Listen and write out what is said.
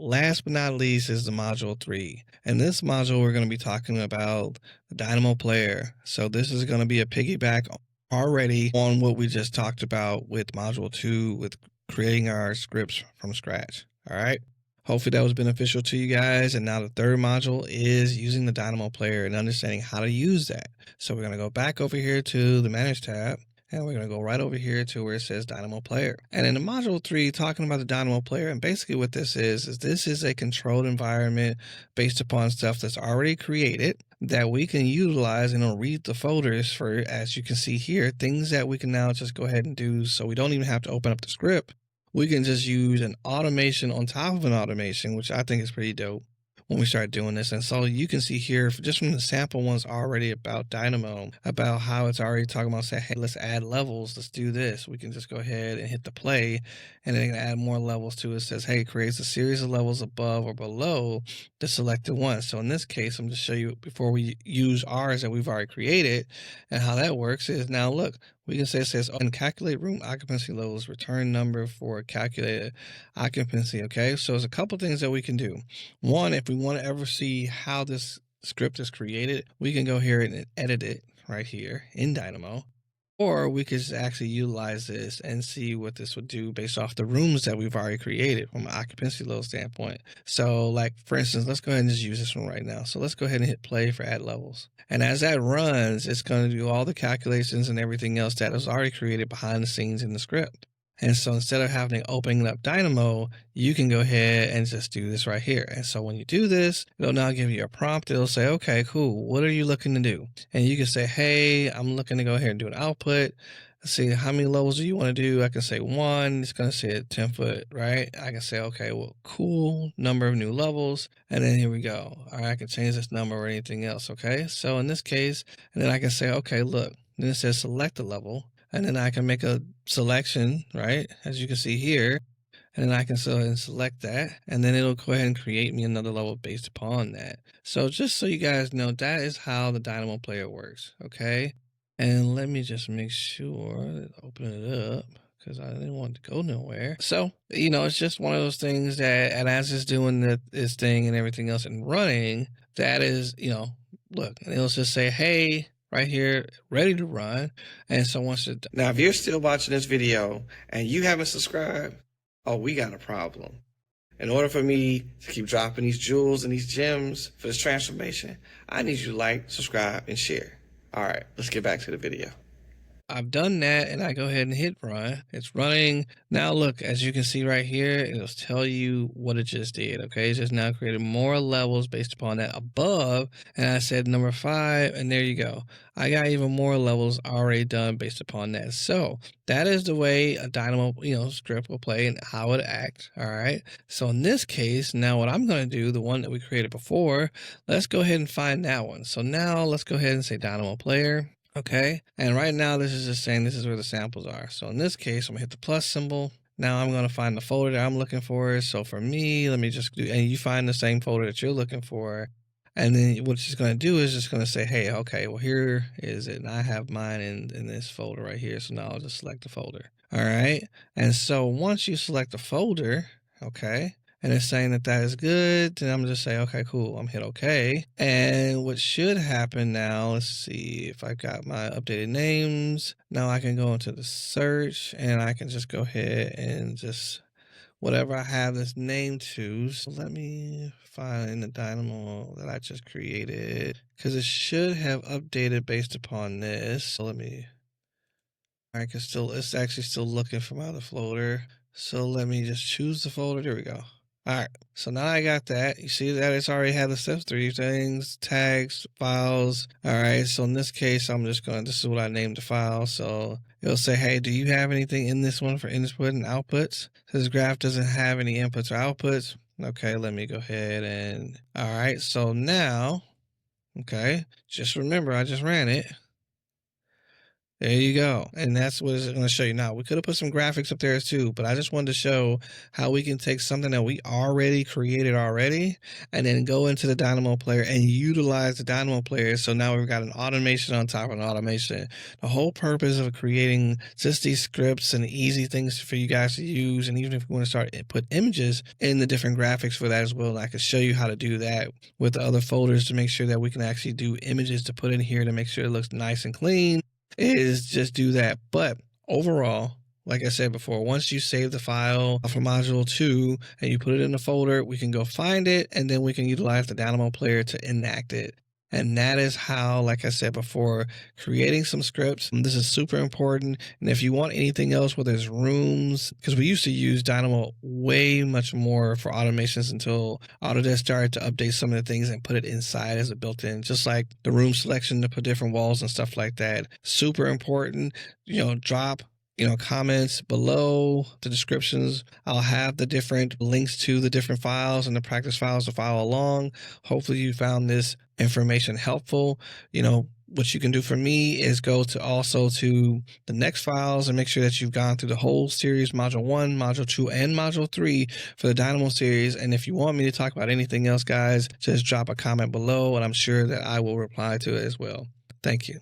last but not least is the module 3. In this module, we're going to be talking about the Dynamo Player. So this is going to be a piggyback already on what we just talked about with module 2 with creating our scripts from scratch. All right. Hopefully that was beneficial to you guys. And now the third module is using the Dynamo Player and understanding how to use that. So we're going to go back over here to the Manage tab. And we're going to go right over here to where it says Dynamo Player. And in the module 3, talking about the Dynamo Player, and basically what this is this is a controlled environment based upon stuff that's already created that we can utilize and read the folders for, as you can see here, things that we can now just go ahead and do. So we don't even have to open up the script. We can just use an automation on top of an automation, which I think is pretty dope when we start doing this. And so you can see here, just from the sample ones already about Dynamo, about how it's already talking about saying, hey, let's add levels. Let's do this. We can just go ahead and hit the play and then add more levels to it. It says, hey, creates a series of levels above or below the selected one. So in this case, I'm just show you before we use ours that we've already created, and how that works is now look, we can say it says, and calculate room occupancy levels, return number for calculated occupancy. Okay, so there's a couple things that we can do. One, if we want to ever see how this script is created, we can go here and edit it right here in Dynamo. Or we could just actually utilize this and see what this would do based off the rooms that we've already created from an occupancy level standpoint. So like, for instance, let's go ahead and just use this one right now. So let's go ahead and hit play for add levels. And as that runs, it's going to do all the calculations and everything else that was already created behind the scenes in the script. And so instead of having opening up Dynamo, you can go ahead and just do this right here. And so when you do this, it'll now give you a prompt. It'll say, okay, cool. What are you looking to do? And you can say, hey, I'm looking to go ahead and do an output. Let's see, how many levels do you want to do? I can say 1. It's going to say 10 foot, right? I can say, okay, well, cool, number of new levels. And then here we go. All right, I can change this number or anything else. Okay. So in this case, and then I can say, okay, look, then it says select a level. And then I can make a selection, right? As you can see here, and then I can select that, and then it'll go ahead and create me another level based upon that. So just so you guys know, that is how the Dynamo Player works, okay? And let me just make sure, open it up, because I didn't want it to go nowhere. So, it's just one of those things that, and as it's doing this thing and everything else and running, that is, look, and it'll just say, hey, right here, ready to run. And so once it's done. Now, if you're still watching this video and you haven't subscribed, oh, we got a problem. In order for me to keep dropping these jewels and these gems for this transformation, I need you to like, subscribe, and share. All right, let's get back to the video. I've done that, and I go ahead and hit run. It's running. Now look, as you can see right here, it'll tell you what it just did, okay? It's just now created more levels based upon that above, and I said number 5, and there you go. I got even more levels already done based upon that. So that is the way a Dynamo, script will play and how it acts, all right? So in this case, now what I'm going to do, the one that we created before, let's go ahead and find that one. So now let's go ahead and say Dynamo Player. Okay, and right now this is just saying this is where the samples are. So in this case, I'm gonna hit the plus symbol. Now I'm gonna find the folder that I'm looking for. So for me, let me just do, and you find the same folder that you're looking for. And then what it's gonna do is just gonna say, hey, okay, well here is it. And I have mine in this folder right here. So now I'll just select the folder. All right, and so once you select the folder, okay, and it's saying that is good, then I'm just say, okay, cool, I'm hit okay. And what should happen now, let's see if I got my updated names. Now I can go into the search and I can just go ahead and just whatever I have this name to. So let me find the Dynamo that I just created, because it should have updated based upon this. So let me, it's actually still looking for my other folder. So let me just choose the folder. There we go. All right, so now I got that. You see that it's already had the steps 3 things, tags, files. All right, so in this case, I'm just going, this is what I named the file. So it'll say, hey, do you have anything in this one for input and outputs? This graph doesn't have any inputs or outputs. Okay, let me go ahead and, all right, so now, okay, just remember, I just ran it. There you go. And that's what it's going to show you. Now, we could have put some graphics up there too, but I just wanted to show how we can take something that we already created already and then go into the Dynamo Player and utilize the Dynamo Player. So now we've got an automation on top of an automation. The whole purpose of creating just these scripts and easy things for you guys to use, and even if you want to start put images in the different graphics for that as well, I can show you how to do that with the other folders to make sure that we can actually do images to put in here to make sure it looks nice and clean, is just do that. But overall, like I said before, once you save the file for module 2 and you put it in the folder, we can go find it and then we can utilize the Dynamo Player to enact it. And that is how, like I said before, creating some scripts. This is super important. And if you want anything else, whether it's rooms, because we used to use Dynamo way much more for automations until Autodesk started to update some of the things and put it inside as a built-in, just like the room selection to put different walls and stuff like that. Super important. Drop comments below the descriptions. I'll have the different links to the different files and the practice files to follow along. Hopefully you found this information helpful. What you can do for me is go to the next files and make sure that you've gone through the whole series, module 1, module 2, and module 3 for the Dynamo series. And if you want me to talk about anything else, guys, just drop a comment below and I'm sure that I will reply to it as well. Thank you.